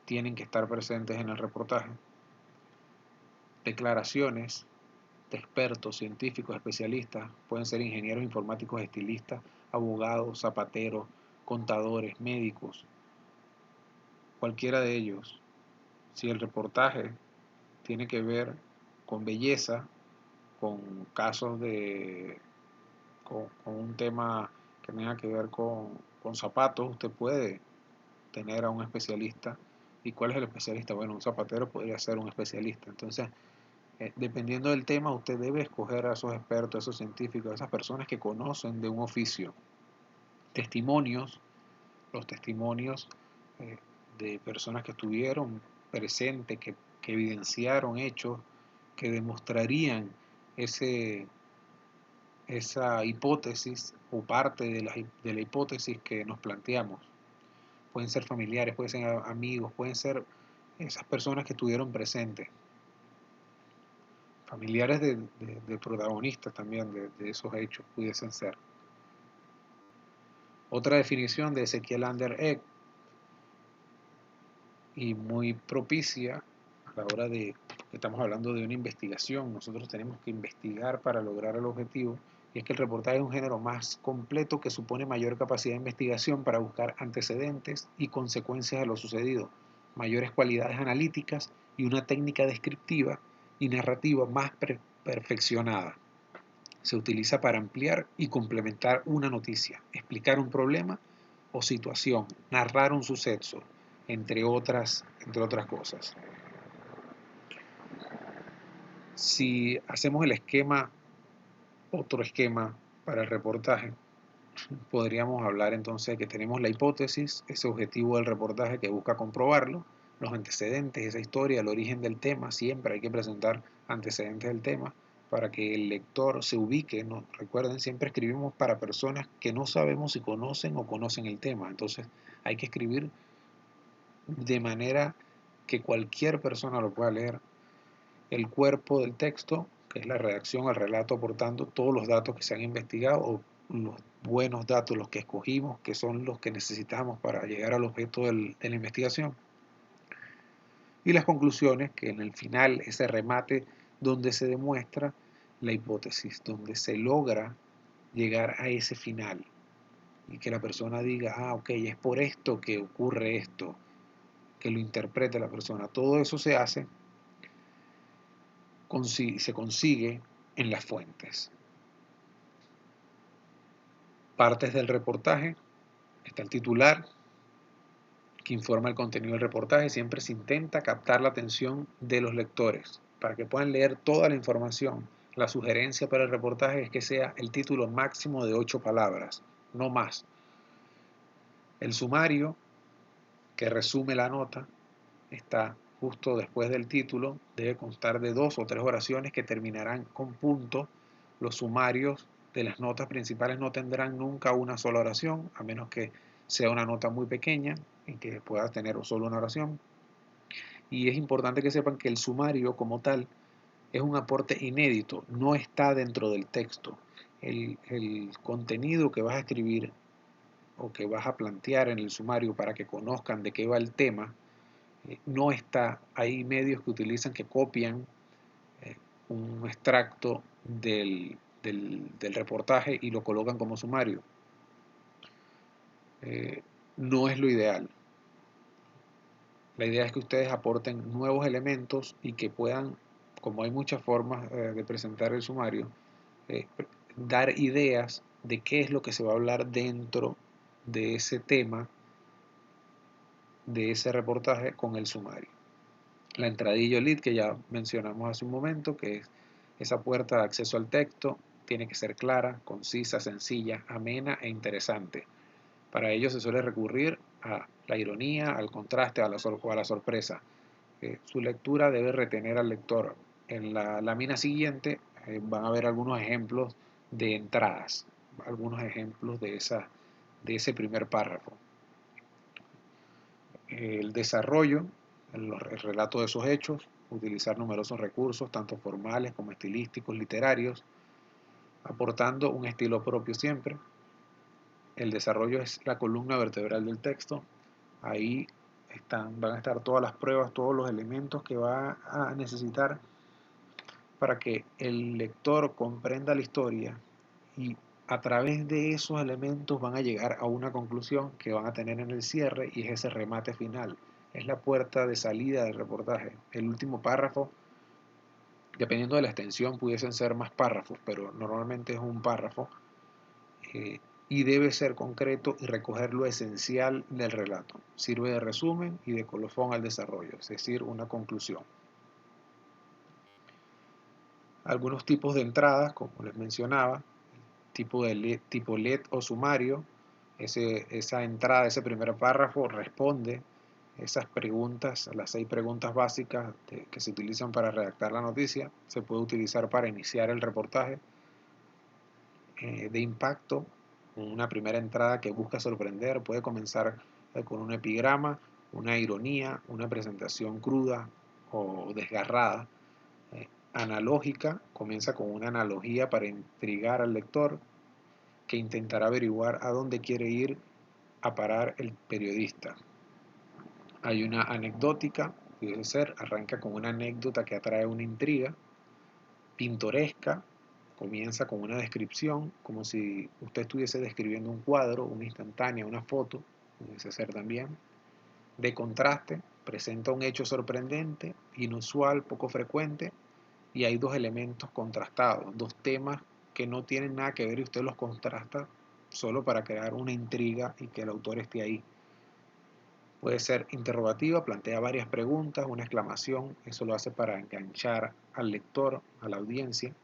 tienen que estar presentes en el reportaje. Declaraciones de expertos, científicos, especialistas, pueden ser ingenieros informáticos, estilistas, abogados, zapateros, contadores, médicos, cualquiera de ellos. Si el reportaje tiene que ver con belleza, con casos con un tema que tenga que ver con zapatos, usted puede tener a un especialista. ¿Y cuál es el especialista? Bueno, un zapatero podría ser un especialista. Entonces, dependiendo del tema, usted debe escoger a esos expertos, a esos científicos, a esas personas que conocen de un oficio. Testimonios, los testimonios de personas que estuvieron presentes, que evidenciaron hechos, que demostrarían esa hipótesis o parte de la hipótesis que nos planteamos. Pueden ser familiares, pueden ser amigos, pueden ser esas personas que estuvieron presentes. Familiares de protagonistas también de esos hechos pudiesen ser. Otra definición de Ezequiel Ander Egg, y muy propicia a la hora de que estamos hablando de una investigación. Nosotros tenemos que investigar para lograr el objetivo, y es que el reportaje es un género más completo que supone mayor capacidad de investigación para buscar antecedentes y consecuencias de lo sucedido, mayores cualidades analíticas y una técnica descriptiva y narrativa más perfeccionada. Se utiliza para ampliar y complementar una noticia, explicar un problema o situación, narrar un suceso, entre otras cosas. Si hacemos otro esquema para el reportaje, podríamos hablar entonces de que tenemos la hipótesis, ese objetivo del reportaje que busca comprobarlo, los antecedentes, esa historia, el origen del tema. Siempre hay que presentar antecedentes del tema para que el lector se ubique. ¿No? Recuerden, siempre escribimos para personas que no sabemos si conocen o conocen el tema. Entonces hay que escribir de manera que cualquier persona lo pueda leer. El cuerpo del texto, que es la redacción, el relato, aportando todos los datos que se han investigado o los buenos datos, los que escogimos, que son los que necesitamos para llegar al objeto de la investigación. Y las conclusiones, que en el final, ese remate donde se demuestra la hipótesis, donde se logra llegar a ese final y que la persona diga, ah, ok, es por esto que ocurre esto, que lo interprete la persona. Todo eso se hace, se consigue en las fuentes. Partes del reportaje. Está el titular, que informa el contenido del reportaje. Siempre se intenta captar la atención de los lectores para que puedan leer toda la información. La sugerencia para el reportaje es que sea el título máximo de 8 palabras, no más. El sumario, que resume la nota, está justo después del título. Debe constar de 2 o 3 oraciones que terminarán con punto. Los sumarios de las notas principales no tendrán nunca una sola oración, a menos que sea una nota muy pequeña en que pueda tener solo una oración. Y es importante que sepan que el sumario como tal es un aporte inédito, no está dentro del texto. El contenido que vas a escribir o que vas a plantear en el sumario para que conozcan de qué va el tema, no está. Hay medios que utilizan, que copian un extracto del reportaje y lo colocan como sumario. No es lo ideal. La idea es que ustedes aporten nuevos elementos y que puedan, como hay muchas formas de presentar el sumario, dar ideas de qué es lo que se va a hablar dentro de ese tema, de ese reportaje con el sumario. La entradilla lead, que ya mencionamos hace un momento, que es esa puerta de acceso al texto, tiene que ser clara, concisa, sencilla, amena e interesante. Para ello se suele recurrir a la ironía, al contraste o a la sorpresa. Su lectura debe retener al lector. En la lámina siguiente van a ver algunos ejemplos de entradas, algunos ejemplos de ese primer párrafo. El desarrollo, el relato de esos hechos, utilizar numerosos recursos, tanto formales como estilísticos, literarios. aportando un estilo propio siempre. El desarrollo es la columna vertebral del texto. Ahí van a estar todas las pruebas, todos los elementos que va a necesitar para que el lector comprenda la historia, y a través de esos elementos van a llegar a una conclusión que van a tener en el cierre, y es ese remate final. Es la puerta de salida del reportaje. El último párrafo, dependiendo de la extensión, pudiesen ser más párrafos, pero normalmente es un párrafo, y debe ser concreto y recoger lo esencial del relato. Sirve de resumen y de colofón al desarrollo, es decir, una conclusión. Algunos tipos de entradas, como les mencionaba, tipo LED o sumario. Esa entrada, ese primer párrafo responde esas preguntas, las 6 preguntas básicas que se utilizan para redactar la noticia. Se puede utilizar para iniciar el reportaje. De impacto, una primera entrada que busca sorprender, puede comenzar con un epigrama, una ironía, una presentación cruda o desgarrada. Analógica, comienza con una analogía para intrigar al lector, que intentará averiguar a dónde quiere ir a parar el periodista. Hay una anecdótica, puede ser, arranca con una anécdota que atrae una intriga. Pintoresca, comienza con una descripción, como si usted estuviese describiendo un cuadro, una instantánea, una foto, puede ser también. De contraste, presenta un hecho sorprendente, inusual, poco frecuente, y hay 2 elementos contrastados, 2 temas que no tienen nada que ver, y usted los contrasta solo para crear una intriga y que el autor esté ahí. Puede ser interrogativa, plantea varias preguntas, una exclamación, eso lo hace para enganchar al lector, a la audiencia.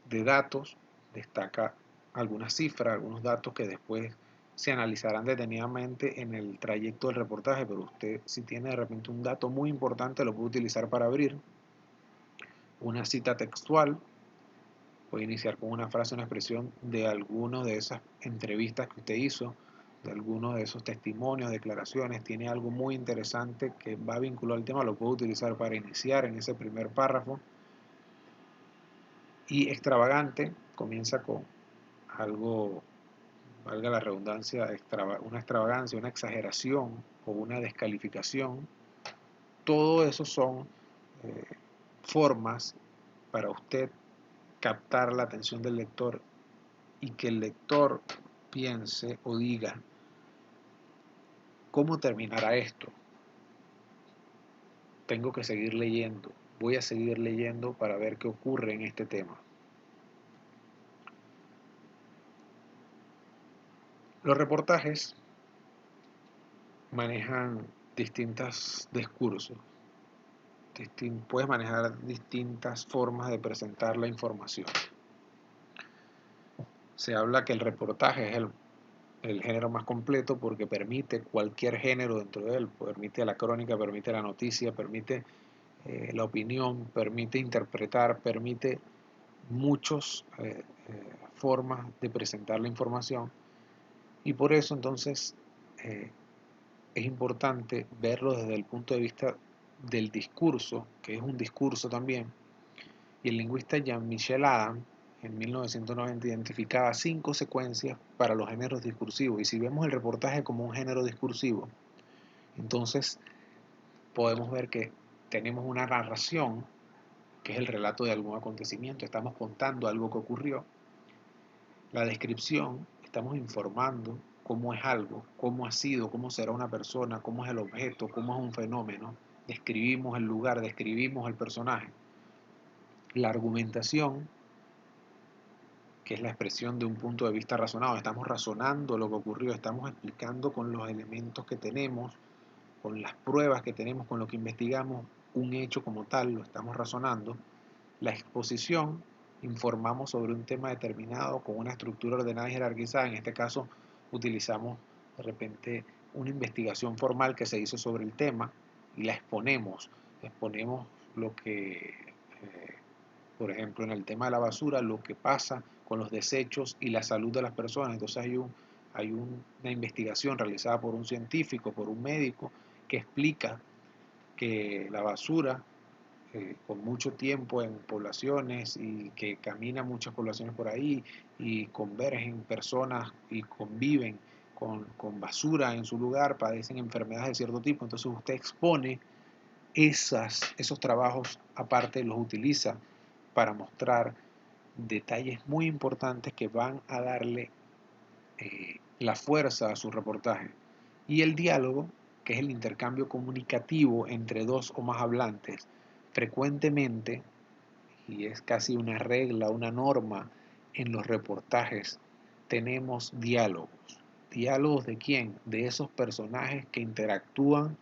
De datos, destaca algunas cifras, algunos datos que después se analizarán detenidamente en el trayecto del reportaje, pero usted, si tiene de repente un dato muy importante, lo puede utilizar para abrir. Una cita textual, puede iniciar con una frase, una expresión de alguna de esas entrevistas que usted hizo, de alguno de esos testimonios, declaraciones. Tiene algo muy interesante que va vinculado al tema, lo puede utilizar para iniciar en ese primer párrafo. Y extravagante, comienza con algo, valga la redundancia, una extravagancia, una exageración o una descalificación. Todo eso son formas para usted captar la atención del lector y que el lector piense o diga: ¿cómo terminará esto? Tengo que seguir leyendo, voy a seguir leyendo para ver qué ocurre en este tema. Los reportajes manejan distintos discursos, puedes manejar distintas formas de presentar la información. Se habla que el reportaje es el género más completo porque permite cualquier género dentro de él, permite la crónica, permite la noticia, permite la opinión, permite interpretar, permite muchas formas de presentar la información, y por eso entonces es importante verlo desde el punto de vista del discurso, que es un discurso también. Y el lingüista Jean-Michel Adam en 1990 identificaba 5 secuencias para los géneros discursivos, y si vemos el reportaje como un género discursivo, entonces podemos ver que tenemos una narración, que es el relato de algún acontecimiento, estamos contando algo que ocurrió. La descripción, estamos informando cómo es algo, cómo ha sido, cómo será una persona, cómo es el objeto, cómo es un fenómeno. Describimos el lugar, describimos el personaje. La argumentación, que es la expresión de un punto de vista razonado, estamos razonando lo que ocurrió, estamos explicando con los elementos que tenemos, con las pruebas que tenemos, con lo que investigamos, un hecho como tal, lo estamos razonando. La exposición, informamos sobre un tema determinado con una estructura ordenada y jerarquizada. En este caso utilizamos de repente una investigación formal que se hizo sobre el tema y la exponemos lo que, por ejemplo, en el tema de la basura, lo que pasa con los desechos y la salud de las personas. Entonces hay una investigación realizada por un científico, por un médico, que explica que la basura con mucho tiempo en poblaciones y que camina muchas poblaciones por ahí y convergen personas y conviven con basura en su lugar, padecen enfermedades de cierto tipo, entonces usted expone esos trabajos, aparte los utiliza para mostrar detalles muy importantes que van a darle la fuerza a su reportaje. Y el diálogo, que es el intercambio comunicativo entre dos o más hablantes, frecuentemente, y es casi una regla, una norma en los reportajes, tenemos diálogos. ¿Diálogos de quién? De esos personajes que interactúan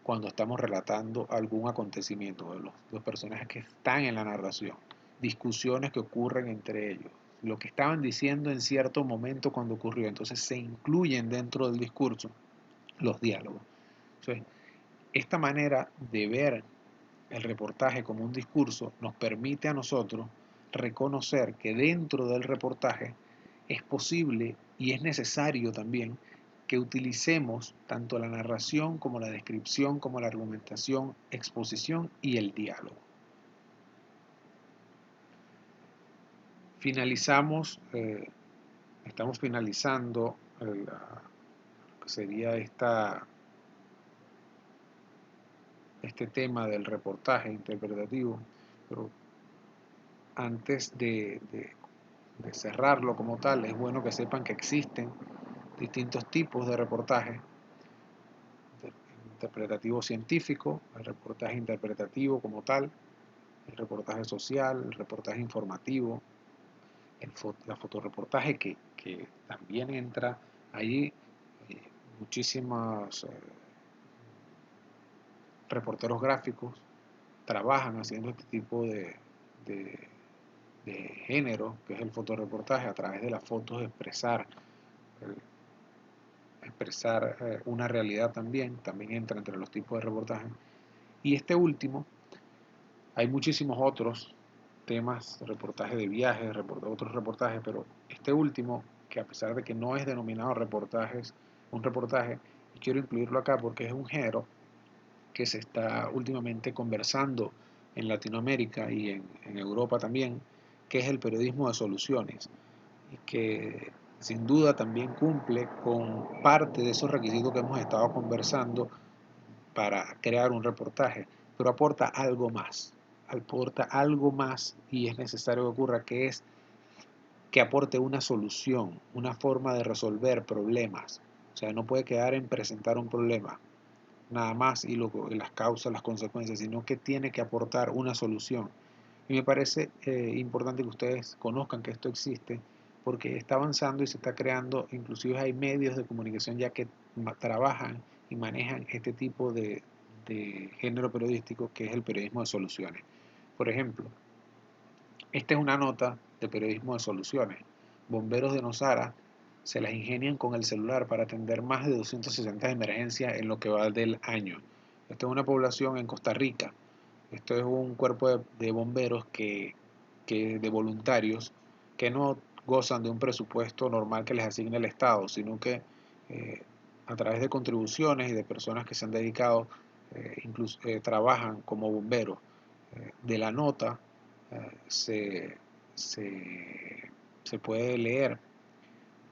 cuando estamos relatando algún acontecimiento, de los personajes que están en la narración, discusiones que ocurren entre ellos, lo que estaban diciendo en cierto momento cuando ocurrió, entonces se incluyen dentro del discurso los diálogos. Entonces, esta manera de ver el reportaje como un discurso nos permite a nosotros reconocer que dentro del reportaje es posible y es necesario también que utilicemos tanto la narración como la descripción, como la argumentación, exposición y el diálogo. Estamos finalizando lo que sería este tema del reportaje interpretativo, pero antes de cerrarlo como tal, es bueno que sepan que existen distintos tipos de reportaje: interpretativo científico, el reportaje interpretativo como tal, el reportaje social, el reportaje informativo, la fotoreportaje que también entra allí. Muchísimos reporteros gráficos trabajan haciendo este tipo de, de género, que es el fotoreportaje, a través de las fotos expresar una realidad también entra entre los tipos de reportaje. Y este último, hay muchísimos otros temas, reportaje de viajes, otros reportajes, pero este último, que a pesar de que no es denominado un reportaje, quiero incluirlo acá porque es un género que se está últimamente conversando en Latinoamérica y en Europa también, que es el periodismo de soluciones, y que sin duda también cumple con parte de esos requisitos que hemos estado conversando para crear un reportaje, pero aporta algo más y es necesario que ocurra, que es que aporte una solución, una forma de resolver problemas. O sea, no puede quedar en presentar un problema nada más y las causas, las consecuencias, sino que tiene que aportar una solución. Y me parece importante que ustedes conozcan que esto existe, porque está avanzando y se está creando, inclusive hay medios de comunicación ya que trabajan y manejan este tipo de género periodístico, que es el periodismo de soluciones. Por ejemplo, esta es una nota de periodismo de soluciones. Bomberos de Nosara se las ingenian con el celular para atender más de 260 emergencias en lo que va del año. Esta es una población en Costa Rica. Esto es un cuerpo de bomberos de voluntarios que no gozan de un presupuesto normal que les asigne el Estado, sino que a través de contribuciones y de personas que se han dedicado, incluso trabajan como bomberos. De la nota se, se, se puede leer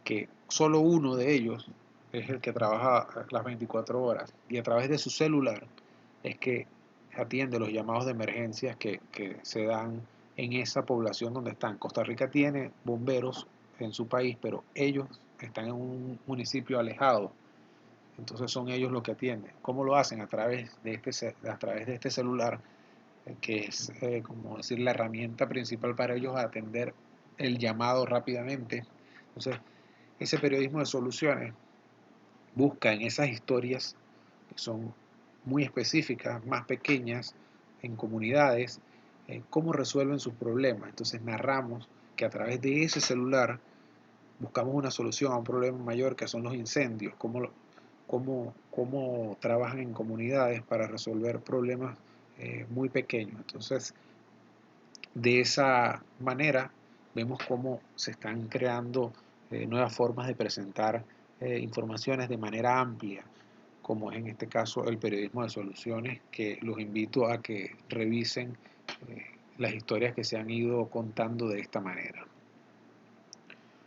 que solo uno de ellos es el que trabaja las 24 horas y a través de su celular es que atiende los llamados de emergencias que se dan en esa población donde están. Costa Rica tiene bomberos en su país, pero ellos están en un municipio alejado, entonces son ellos los que atienden. ¿Cómo lo hacen? A través de este celular, que es como decir la herramienta principal para ellos atender el llamado rápidamente. Entonces, ese periodismo de soluciones busca en esas historias que son muy específicas, más pequeñas, en comunidades, cómo resuelven sus problemas. Entonces narramos que a través de ese celular buscamos una solución a un problema mayor, que son los incendios, cómo trabajan en comunidades para resolver problemas muy pequeños. Entonces, de esa manera vemos cómo se están creando nuevas formas de presentar informaciones de manera amplia, como es en este caso el periodismo de soluciones, que los invito a que revisen las historias que se han ido contando de esta manera.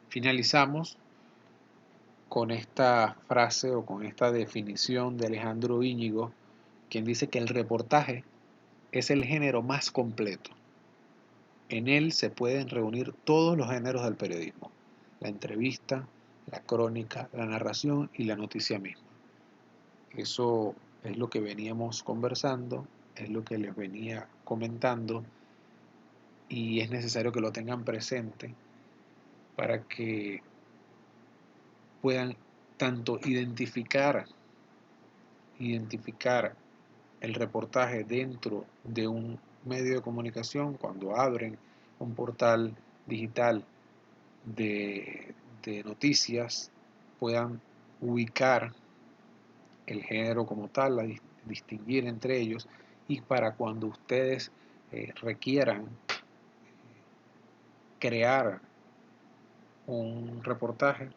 Finalizamos con esta frase o con esta definición de Alejandro Íñigo, quien dice que el reportaje es el género más completo. En él se pueden reunir todos los géneros del periodismo: la entrevista, la crónica, la narración y la noticia misma. Eso es lo que veníamos conversando, es lo que les venía comentando, y es necesario que lo tengan presente para que puedan tanto identificar el reportaje dentro de un medio de comunicación, cuando abren un portal digital de noticias, puedan ubicar el género como tal, distinguir entre ellos, y para cuando ustedes requieran crear un reportaje,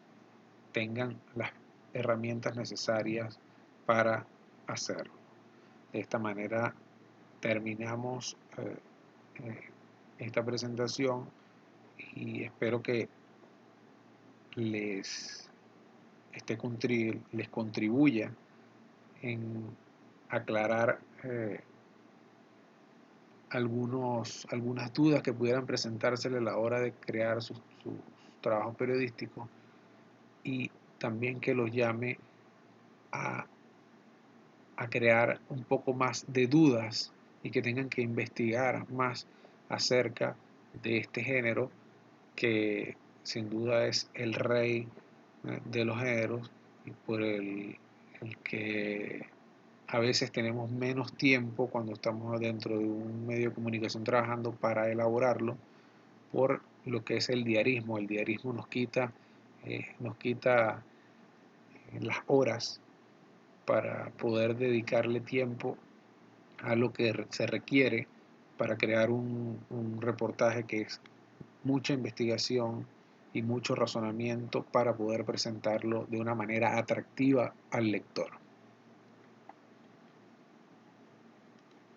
tengan las herramientas necesarias para hacerlo. De esta manera terminamos esta presentación, y espero que les, les contribuya en aclarar algunas dudas que pudieran presentársele a la hora de crear sus trabajos periodísticos, y también que los llame a crear un poco más de dudas y que tengan que investigar más acerca de este género, que sin duda es el rey de los géneros, y por el que a veces tenemos menos tiempo cuando estamos dentro de un medio de comunicación trabajando para elaborarlo, por lo que es el diarismo. El diarismo nos quita las horas para poder dedicarle tiempo a lo que se requiere para crear un reportaje, que es mucha investigación y mucho razonamiento para poder presentarlo de una manera atractiva al lector.